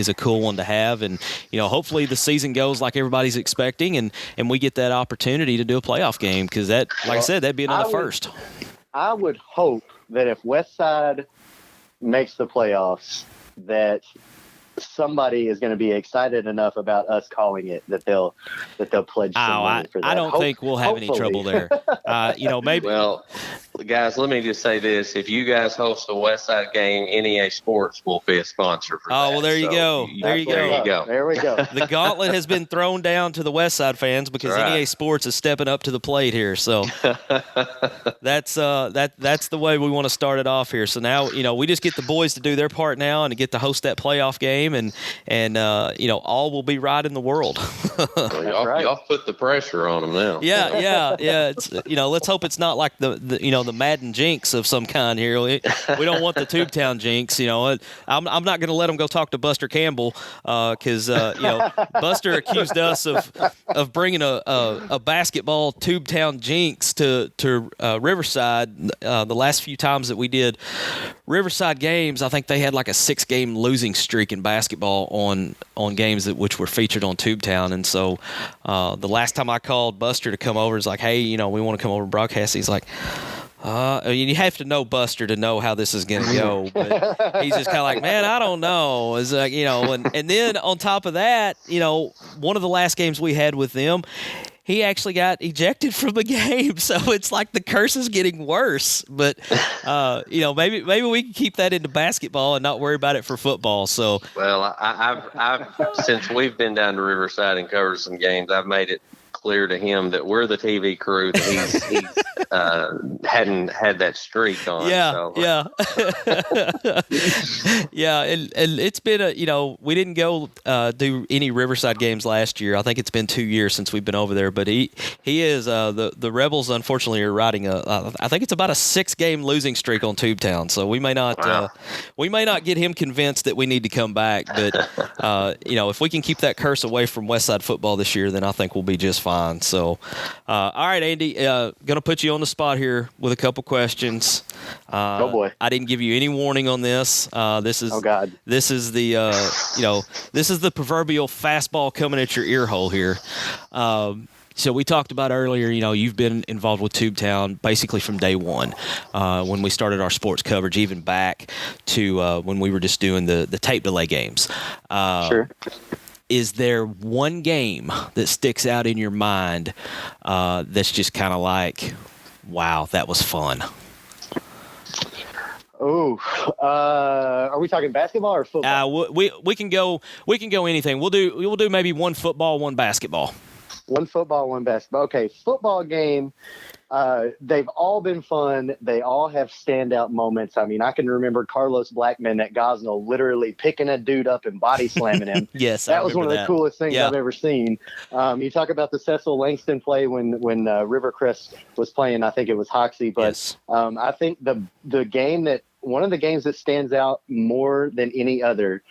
[SPEAKER 2] a cool one to have. And hopefully the season goes like everybody's expecting, and we get that opportunity to do a playoff game, because I said, that'd be another first.
[SPEAKER 4] I would hope that if Westside makes the playoffs, that somebody is going to be excited enough about us calling it that they'll pledge some money for that.
[SPEAKER 2] I don't think we'll have any trouble there. Maybe.
[SPEAKER 3] Well, guys, let me just say this: if you guys host a Westside game, NEA Sports will be a sponsor for that.
[SPEAKER 2] Oh, well, there you go.
[SPEAKER 4] There you go. There we go.
[SPEAKER 2] The gauntlet has been thrown down to the Westside fans, because NEA Sports is stepping up to the plate here. So that's the way we want to start it off here. So now we just get the boys to do their part now and to get to host that playoff game. game, and all will be right in the world.
[SPEAKER 3] Well, y'all put the pressure on them now.
[SPEAKER 2] Yeah. It's, let's hope it's not like the Madden jinx of some kind here. We don't want the Tubetown jinx. I'm not going to let them go talk to Buster Campbell because Buster accused us of bringing a basketball Tubetown jinx to Riverside. The last few times that we did Riverside games, I think they had like a 6-game losing streak in basketball on games which were featured on Tubetown. And so the last time I called Buster to come over, it's like, hey, we want to come over and broadcast. He's like, you have to know Buster to know how this is going to go. But he's just kind of like, man, I don't know. It's like, and then on top of that, one of the last games we had with them, he actually got ejected from the game. So it's like the curse is getting worse. But, maybe we can keep that into basketball and not worry about it for football. So,
[SPEAKER 3] well, I've since we've been down to Riverside and covered some games, I've made it clear to him that we're the TV crew that he's hadn't had that streak on.
[SPEAKER 2] Yeah. And it's been we didn't go do any Riverside games last year. I think it's been 2 years since we've been over there. But he is the Rebels. Unfortunately, are riding I think it's about a 6-game losing streak on Tubetown. So we may not get him convinced that we need to come back. But if we can keep that curse away from Westside football this year, then I think we'll be just fine. So, all right, Andy, going to put you on the spot here with a couple questions.
[SPEAKER 4] Oh boy!
[SPEAKER 2] I didn't give you any warning on this. This is this is the this is the proverbial fastball coming at your ear hole here. So we talked about earlier, you've been involved with Tubetown basically from day one when we started our sports coverage, even back to when we were just doing the tape delay games.
[SPEAKER 4] Sure.
[SPEAKER 2] Is there one game that sticks out in your mind that's just kind of like, wow, that was fun?
[SPEAKER 4] Oh, are we talking basketball or football?
[SPEAKER 2] We can go anything. We'll do maybe one football, one basketball.
[SPEAKER 4] One football, one basketball. Okay, football game. They've all been fun. They all have standout moments. I mean, I can remember Carlos Blackman at Gosnell literally picking a dude up and body slamming him.
[SPEAKER 2] Yes,
[SPEAKER 4] that was one of the coolest things I've ever seen. You talk about the Cecil Langston play when Rivercrest was playing. I think it was Hoxie, but yes. I think the game one of the games that stands out more than any other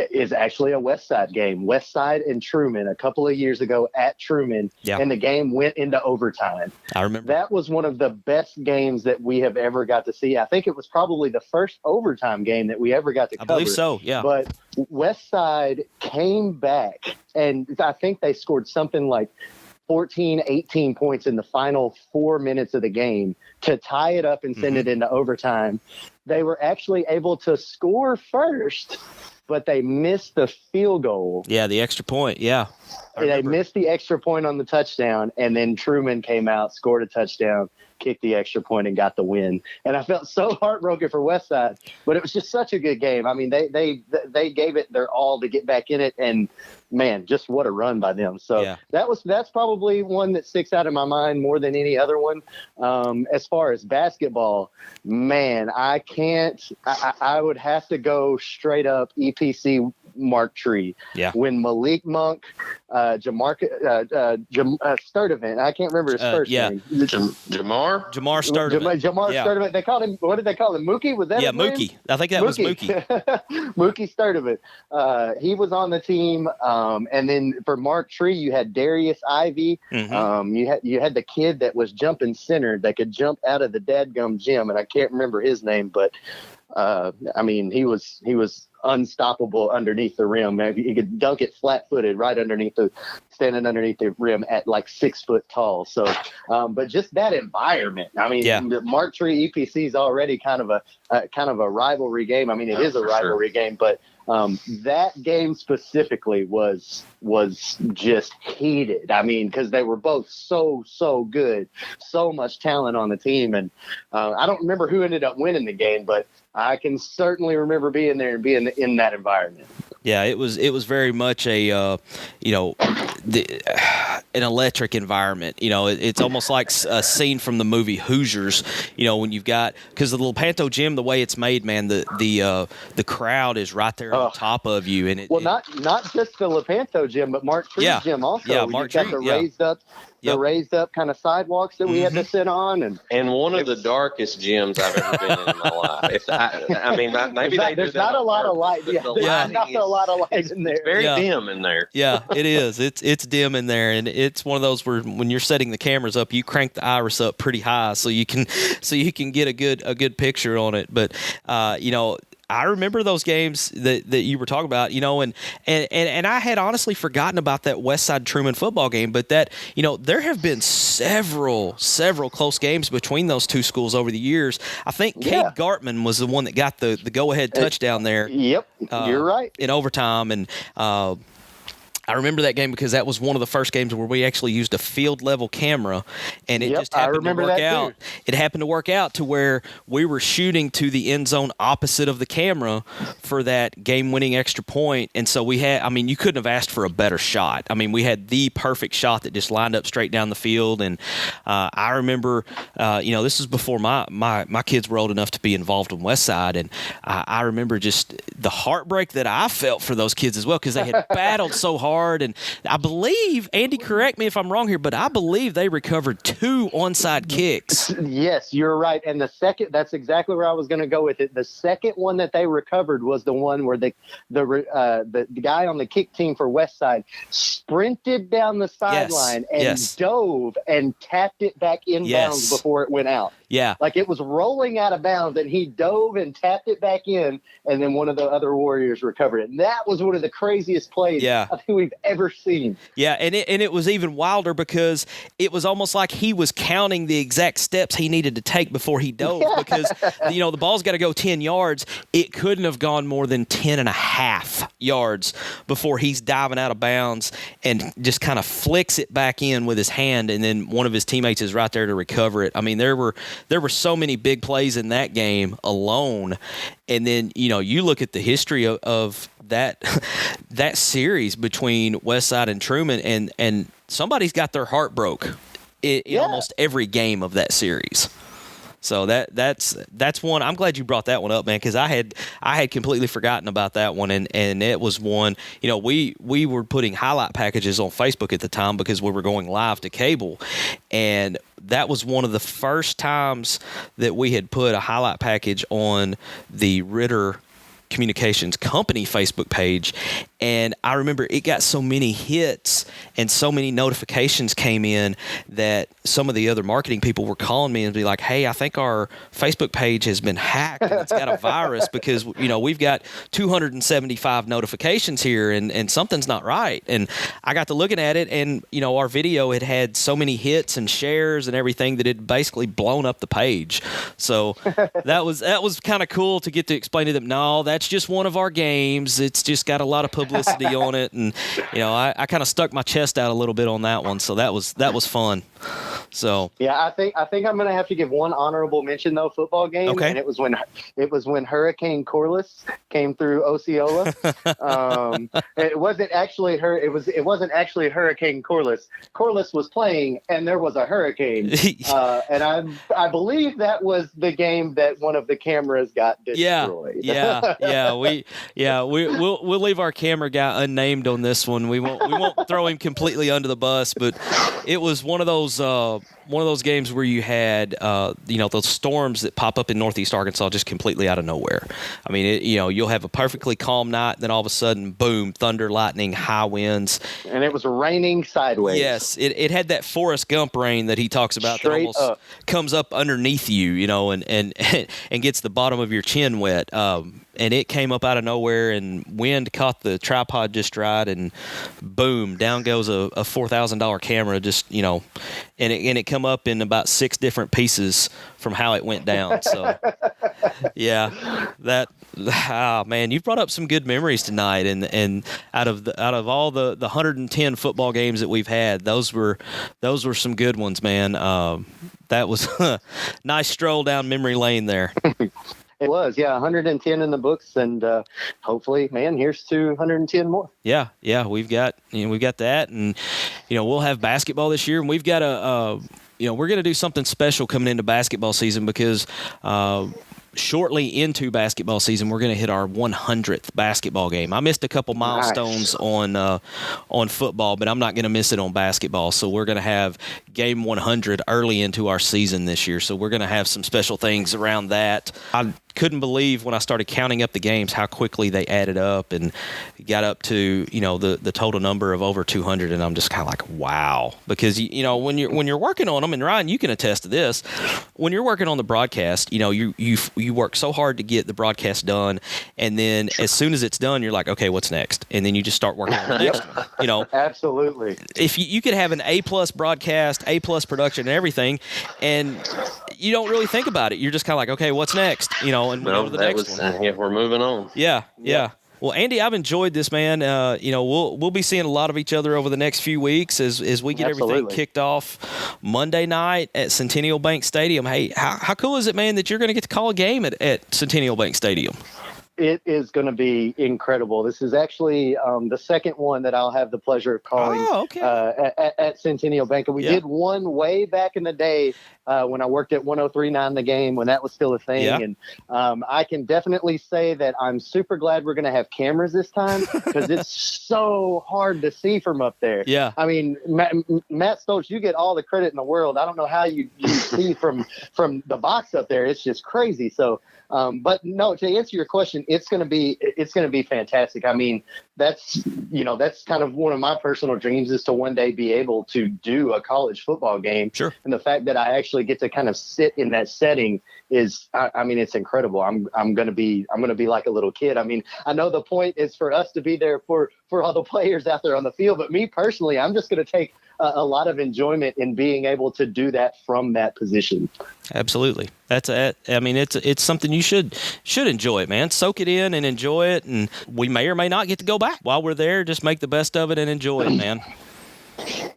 [SPEAKER 4] is actually a Westside game. Westside and Truman a couple of years ago at Truman, and the game went into overtime.
[SPEAKER 2] I remember.
[SPEAKER 4] That was one of the best games that we have ever got to see. I think it was probably the first overtime game that we ever got to cover.
[SPEAKER 2] I believe so, yeah.
[SPEAKER 4] But Westside came back, and I think they scored something like 14, 18 points in the final 4 minutes of the game to tie it up and send it into overtime. They were actually able to score first, but they missed the field goal.
[SPEAKER 2] Yeah, the extra point, yeah.
[SPEAKER 4] They missed the extra point on the touchdown, and then Truman came out, scored a touchdown, kicked the extra point, and got the win. And I felt so heartbroken for Westside, but it was just such a good game. I mean, they gave it their all to get back in it, and man, just what a run by them. So that's probably one that sticks out in my mind more than any other one. As far as basketball, man, I would have to go straight up EPC Mark Tree.
[SPEAKER 2] Yeah.
[SPEAKER 4] When Malik Monk, Sturdivant, I can't remember his first name.
[SPEAKER 3] Jamar
[SPEAKER 2] Sturdivant.
[SPEAKER 4] Jamar Sturdivant. They called him. What did they call him? Mookie? Was that?
[SPEAKER 2] Yeah,
[SPEAKER 4] his name?
[SPEAKER 2] Mookie. I think that was Mookie.
[SPEAKER 4] Mookie Sturdivant. He was on the team. And then for Mark Tree, you had Darius Ivy. Mm-hmm. You had the kid that was jumping center that could jump out of the dadgum gym, and I can't remember his name, but I mean, he was unstoppable underneath the rim. He could dunk it flat-footed right standing underneath the rim at like 6 foot tall. So, but just that environment. I mean, the Mark Tree EPC is already kind of a rivalry game. I mean, it is a rivalry game, but that game specifically was just heated. I mean, because they were both so good, so much talent on the team, and I don't remember who ended up winning the game, but I can certainly remember being there and being in that environment.
[SPEAKER 2] Yeah, it was very much a an electric environment. It's almost like a scene from the movie Hoosiers. When you've got, because the Lepanto gym, the way it's made, man, the crowd is right there on top of you, and
[SPEAKER 4] not just the Lepanto gym, but Mark Tree's gym also.
[SPEAKER 2] Yeah, Mark Tree.
[SPEAKER 4] The raised up kind of sidewalks that we had to sit on,
[SPEAKER 3] and one of the darkest gyms I've ever been in my life. Maybe
[SPEAKER 4] there's not a lot of light. Not a lot of light in there.
[SPEAKER 3] It's very dim in there.
[SPEAKER 2] Yeah, it is. It's dim in there, and it's one of those where when you're setting the cameras up, you crank the iris up pretty high so you can get a good picture on it. But I remember those games that you were talking about, and I had honestly forgotten about that Westside Truman football game, but that, there have been several close games between those two schools over the years. I think Cade Gartman was the one that got the go-ahead touchdown there.
[SPEAKER 4] Yep, you're right.
[SPEAKER 2] In overtime, and I remember that game because that was one of the first games where we actually used a field-level camera, and it just happened to work out. It happened to work out to where we were shooting to the end zone opposite of the camera for that game-winning extra point, and so we had, you couldn't have asked for a better shot. We had the perfect shot that just lined up straight down the field, and I remember, this was before my kids were old enough to be involved in Westside, and I remember just the heartbreak that I felt for those kids as well because they had battled so hard. And I believe, Andy, correct me if I'm wrong here, but I believe they recovered 2 onside kicks.
[SPEAKER 4] Yes, you're right. And that's exactly where I was going to go with it. The second one that they recovered was the one where the guy on the kick team for Westside sprinted down the sideline and dove and tapped it back inbounds before it went out.
[SPEAKER 2] Yeah.
[SPEAKER 4] Like it was rolling out of bounds and he dove and tapped it back in, and then one of the other Warriors recovered it. And that was one of the craziest plays I think we've ever seen.
[SPEAKER 2] Yeah, and it was even wilder because it was almost like he was counting the exact steps he needed to take before he dove because, the ball's got to go 10 yards. It couldn't have gone more than 10 and a half yards before he's diving out of bounds and just kind of flicks it back in with his hand, and then one of his teammates is right there to recover it. There were so many big plays in that game alone. And then, you look at the history of that series between Westside and Truman, and somebody's got their heart broke in almost every game of that series. So that's one. I'm glad you brought that one up, man, because I had completely forgotten about that one, and it was one. We were putting highlight packages on Facebook at the time because we were going live to cable, and that was one of the first times that we had put a highlight package on the Ritter Communications company Facebook page, and I remember it got so many hits and so many notifications came in that some of the other marketing people were calling me and be like, "Hey, I think our Facebook page has been hacked and it's got a virus because we've got 275 notifications here and something's not right." And I got to looking at it, and our video had so many hits and shares and everything that it basically blown up the page. So that was kind of cool to get to explain to them, no, that's just one of our games. It's just got a lot of publicity on it, and I kind of stuck my chest out a little bit on that one. So that was fun. So
[SPEAKER 4] yeah, I think I'm going to have to give one honorable mention though. Football game,
[SPEAKER 2] okay.
[SPEAKER 4] And it was when Hurricane Corliss came through Osceola. It wasn't actually It wasn't actually Hurricane Corliss. Corliss was playing, and there was a hurricane. And I believe that was the game that one of the cameras got destroyed. We'll
[SPEAKER 2] leave our camera guy unnamed on this one. We won't throw him completely under the bus, but it was one of those games where you had those storms that pop up in Northeast Arkansas just completely out of nowhere. You'll have a perfectly calm night, then all of a sudden, boom, thunder, lightning, high winds,
[SPEAKER 4] and it was raining sideways.
[SPEAKER 2] Yes, it had that Forrest Gump rain that he talks about that almost comes up underneath you, and gets the bottom of your chin wet. And it came up out of nowhere, and wind caught the tripod just right, and boom, down goes a $4,000 camera, and it come up in about 6 different pieces from how it went down. So, yeah, man, you've brought up some good memories tonight, and out of all the 110 football games that we've had, those were some good ones, man. That was a nice stroll down memory lane there.
[SPEAKER 4] It was, yeah, 110 in the books, and hopefully, man, here's to 110 more.
[SPEAKER 2] Yeah, we've got that, and we'll have basketball this year, and we've got we're going to do something special coming into basketball season because shortly into basketball season, we're going to hit our 100th basketball game. I missed a couple milestones on football, but I'm not going to miss it on basketball. So we're going to have game 100 early into our season this year. So we're going to have some special things around that. I couldn't believe when I started counting up the games how quickly they added up and got up to the total number of over 200, and I'm just kind of like, wow, because when you're working on them, and Ryan, you can attest to this, when you're working on the broadcast, you work so hard to get the broadcast done, and then as soon as it's done, you're like, okay, what's next? And then you just start working on the next one.
[SPEAKER 4] Absolutely.
[SPEAKER 2] If you could have an A+ broadcast, A+ production, and everything, and you don't really think about it, you're just kind of like, okay, what's next? And we'll go to the next one.
[SPEAKER 3] Yeah, we're moving on.
[SPEAKER 2] Yeah. Well, Andy, I've enjoyed this, man. We'll be seeing a lot of each other over the next few weeks as we get everything kicked off Monday night at Centennial Bank Stadium. Hey, how cool is it, man, that you're going to get to call a game at Centennial Bank Stadium?
[SPEAKER 4] It is going to be incredible. This is actually the second one that I'll have the pleasure of calling at Centennial Bank. And we did one way back in the day when I worked at 103.9 The Game, when that was still a thing.
[SPEAKER 2] Yeah.
[SPEAKER 4] And I can definitely say that I'm super glad we're going to have cameras this time because it's so hard to see from up there.
[SPEAKER 2] Yeah.
[SPEAKER 4] I mean, Matt Stoltz, you get all the credit in the world. I don't know how you see from the box up there. It's just crazy. So, but no, to answer your question, it's going to be fantastic. I mean, that's kind of one of my personal dreams is to one day be able to do a college football game.
[SPEAKER 2] Sure.
[SPEAKER 4] And the fact that I actually get to kind of sit in that setting is, I mean, it's incredible. I'm going to be like a little kid. I mean, I know the point is for us to be there for all the players out there on the field, but me personally, I'm just going to take a lot of enjoyment in being able to do that from that position.
[SPEAKER 2] Absolutely. It's something you should enjoy it, man. Soak it in and enjoy it. And we may or may not get to go back while we're there. Just make the best of it and enjoy it, man.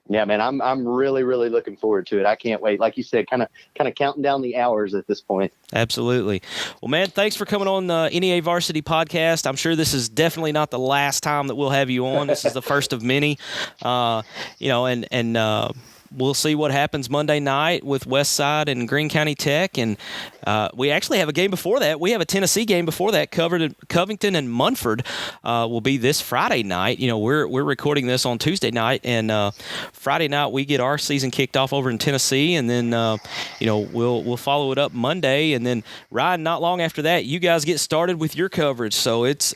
[SPEAKER 4] Yeah, man, I'm really, really looking forward to it. I can't wait. Like you said, kind of counting down the hours at this point. Absolutely.
[SPEAKER 2] Well, man, thanks for coming on the NEA Varsity Podcast. I'm sure this is definitely not the last time that we'll have you on. This is the first of many. We'll see what happens Monday night with Westside and Greene County Tech. And we actually have a game before that. We have a Tennessee game before that. Covington and Munford will be this Friday night. We're recording this on Tuesday night. And Friday night we get our season kicked off over in Tennessee. And then, we'll follow it up Monday. And then, Ryan, not long after that, you guys get started with your coverage. So it's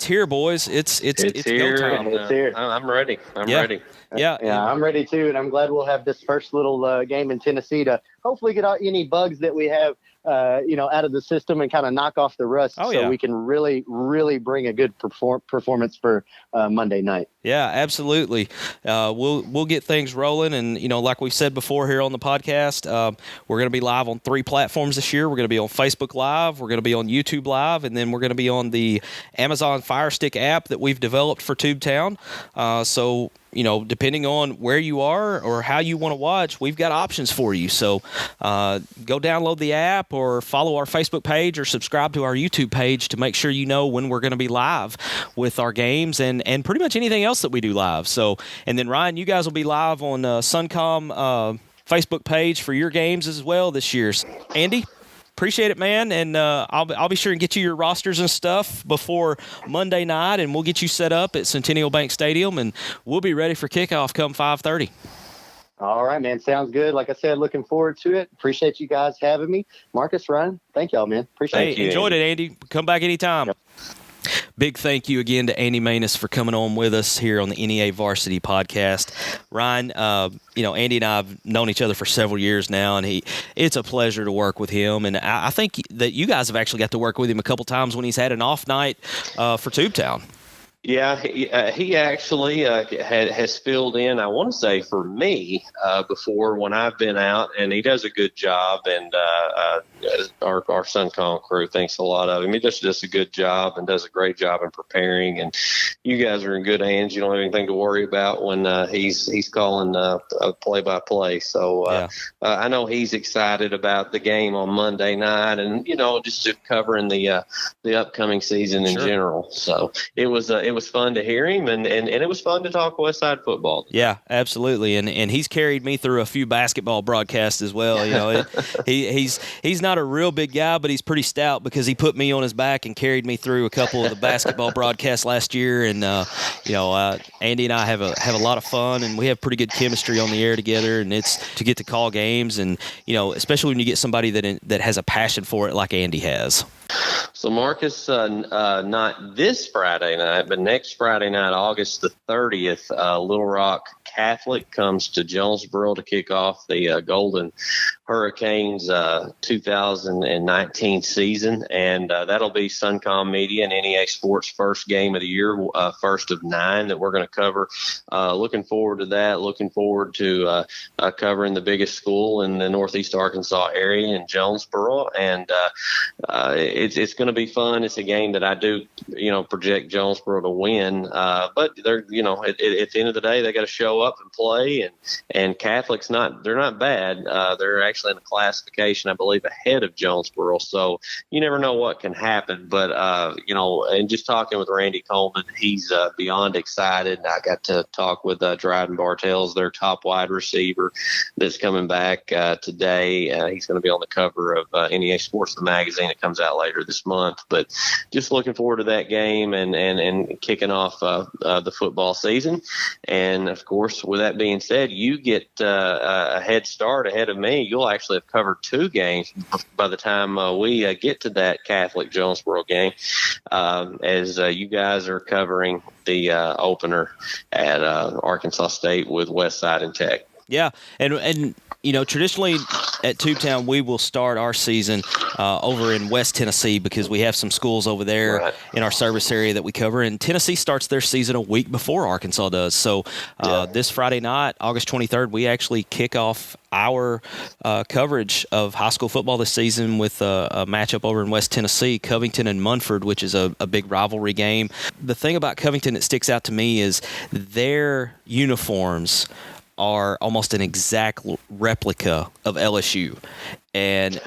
[SPEAKER 2] here, boys. It's
[SPEAKER 3] here.
[SPEAKER 2] Go time.
[SPEAKER 4] It's here.
[SPEAKER 3] I'm ready. I'm ready.
[SPEAKER 2] Yeah,
[SPEAKER 4] I'm ready too, and I'm glad we'll have this first little game in Tennessee to hopefully get out any bugs that we have, out of the system and kind of knock off the rust, we can really, really bring a good performance for Monday night.
[SPEAKER 2] Yeah, absolutely. We'll get things rolling, and like we said before here on the podcast, we're going to be live on 3 platforms this year. We're going to be on Facebook Live, we're going to be on YouTube Live, and then we're going to be on the Amazon Fire Stick app that we've developed for Tubetown. So depending on where you are or how you want to watch, we've got options for you. So go download the app or follow our Facebook page or subscribe to our YouTube page to make sure you know when we're going to be live with our games and pretty much anything else that we do live. So, and then Ryan, you guys will be live on Suncom Facebook page for your games as well this year. Andy, appreciate it, man, and I'll be sure and get you your rosters and stuff before Monday night, and we'll get you set up at Centennial Bank Stadium, and we'll be ready for kickoff come 5:30.
[SPEAKER 4] All right, man. Sounds good. Like I said, looking forward to it. Appreciate you guys having me. Marcus, Ryan, thank y'all, man. Appreciate it.
[SPEAKER 2] Enjoyed it, Andy. Come back anytime. Yep. Big thank you again to Andy Mannis for coming on with us here on the NEA Varsity Podcast. Ryan, Andy and I have known each other for several years now, and it's a pleasure to work with him. And I think that you guys have actually got to work with him a couple times when he's had an off night for Tubetown.
[SPEAKER 3] Yeah, he actually has filled in, I want to say, for me before when I've been out, and he does a good job. And our Suncom crew thinks a lot of him. He just does a good job and does a great job in preparing. And you guys are in good hands. You don't have anything to worry about when he's calling play-by-play. So I know he's excited about the game on Monday night, and just covering the upcoming season in general. So it was fun to hear him, and it was fun to talk Westside football.
[SPEAKER 2] Yeah, absolutely, and he's carried me through a few basketball broadcasts as well. He's not a real big guy, but he's pretty stout because he put me on his back and carried me through a couple of the basketball broadcasts last year. And Andy and I have a lot of fun, and we have pretty good chemistry on the air together. And it's to get to call games, and especially when you get somebody that has a passion for it like Andy has.
[SPEAKER 3] So, Marcus, not this Friday night, but next Friday night, August the 30th, Little Rock Catholic comes to Jonesboro to kick off the Golden Hurricanes 2019 season, and that'll be Suncom Media and NEA Sports' first game of the year, first of 9 that we're going to cover. Looking forward to that. Looking forward to covering the biggest school in the Northeast Arkansas area in Jonesboro, and it's going to be fun. It's a game that I do, project Jonesboro to win, but they're, at the end of the day, they got to show up and play, and Catholic's they're not bad. They're actually in a classification, I believe, ahead of Jonesboro. So you never know what can happen. But, and just talking with Randy Coleman, he's beyond excited. I got to talk with Dryden Bartels, their top wide receiver that's coming back today. He's going to be on the cover of NEA Sports, the magazine that comes out later this month. But just looking forward to that game and kicking off the football season. And, of course, with that being said, you get a head start ahead of me. You'll actually have covered 2 games by the time we get to that Catholic Jonesboro game, as you guys are covering the opener at Arkansas State with Westside and Tech.
[SPEAKER 2] Yeah, and traditionally at Tubetown, we will start our season over in West Tennessee because we have some schools over there in our service area that we cover. And Tennessee starts their season a week before Arkansas does. So this Friday night, August 23rd, we actually kick off our coverage of high school football this season with a matchup over in West Tennessee, Covington and Munford, which is a big rivalry game. The thing about Covington that sticks out to me is their uniforms are almost an exact replica of LSU. And,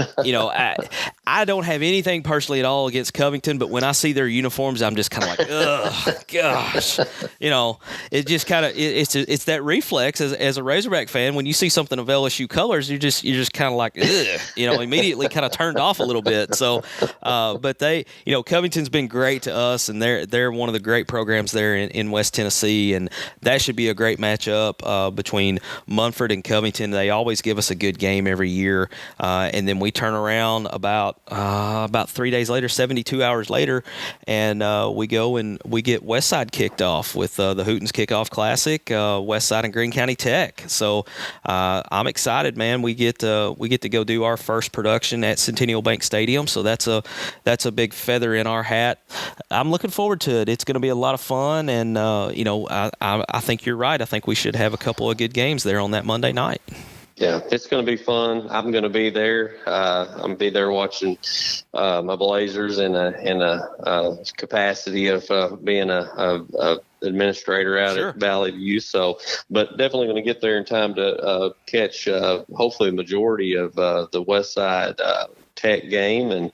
[SPEAKER 2] I don't have anything personally at all against Covington, but when I see their uniforms, I'm just kind of like, ugh, gosh. It just kind of it's that reflex as a Razorback fan. When you see something of LSU colors, you're just kind of like, ugh, immediately kind of turned off a little bit. So, but they, Covington's been great to us, and they're one of the great programs there in West Tennessee, and that should be a great matchup between Munford and Covington. They always give us a good game every year. And then we turn around about 3 days later, 72 hours later, and we go and we get Westside kicked off with the Hootens Kickoff Classic, Westside and Greene County Tech. So I'm excited, man. We get to go do our first production at Centennial Bank Stadium. So that's a big feather in our hat. I'm looking forward to it. It's going to be a lot of fun, and I think you're right. I think we should have a couple of good games there on that Monday night.
[SPEAKER 3] Yeah, it's going to be fun. I'm going to be there. I'm going to be there watching my Blazers in a capacity of being a administrator out at Valley View. So, but definitely going to get there in time to catch hopefully the majority of the Westside Tech game, and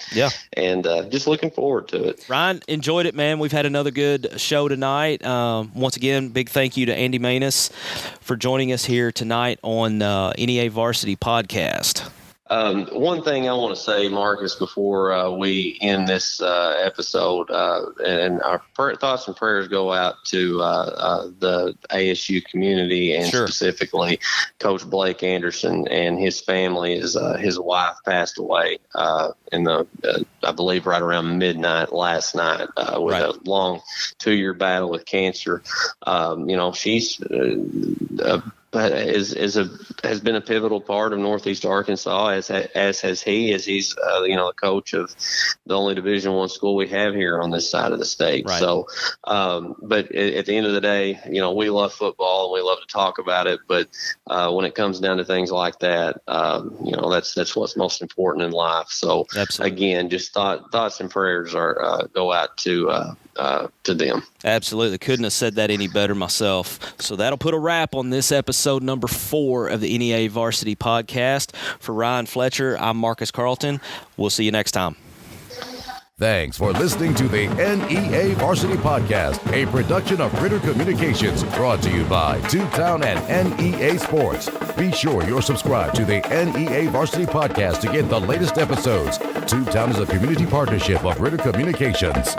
[SPEAKER 3] just looking forward to it.
[SPEAKER 2] Ryan, enjoyed it, man. We've had another good show tonight. Once again, big thank you to Andy Mannis for joining us here tonight on NEA Varsity Podcast.
[SPEAKER 3] One thing I want to say, Marcus, before we end this episode, and our thoughts and prayers go out to the ASU community, and specifically Coach Blake Anderson and his family. His wife passed away in I believe right around midnight last night with a long 2-year battle with cancer. She's has been a pivotal part of Northeast Arkansas, as has he, as he's the coach of the only Division I school we have here on this side of the state.
[SPEAKER 2] Right.
[SPEAKER 3] So, but at the end of the day, we love football and we love to talk about it. But when it comes down to things like that, that's what's most important in life. So,
[SPEAKER 2] Absolutely.
[SPEAKER 3] Again, just thoughts and prayers go out to them.
[SPEAKER 2] Absolutely. Couldn't have said that any better myself. So that'll put a wrap on this episode number 4 of the NEA Varsity Podcast. For Ryan Fletcher, I'm Marcus Carlton. We'll see you next time.
[SPEAKER 1] Thanks for listening to the NEA Varsity Podcast, a production of Ritter Communications, brought to you by Tubetown and NEA Sports. Be sure you're subscribed to the NEA Varsity Podcast to get the latest episodes. Tubetown is a community partnership of Ritter Communications.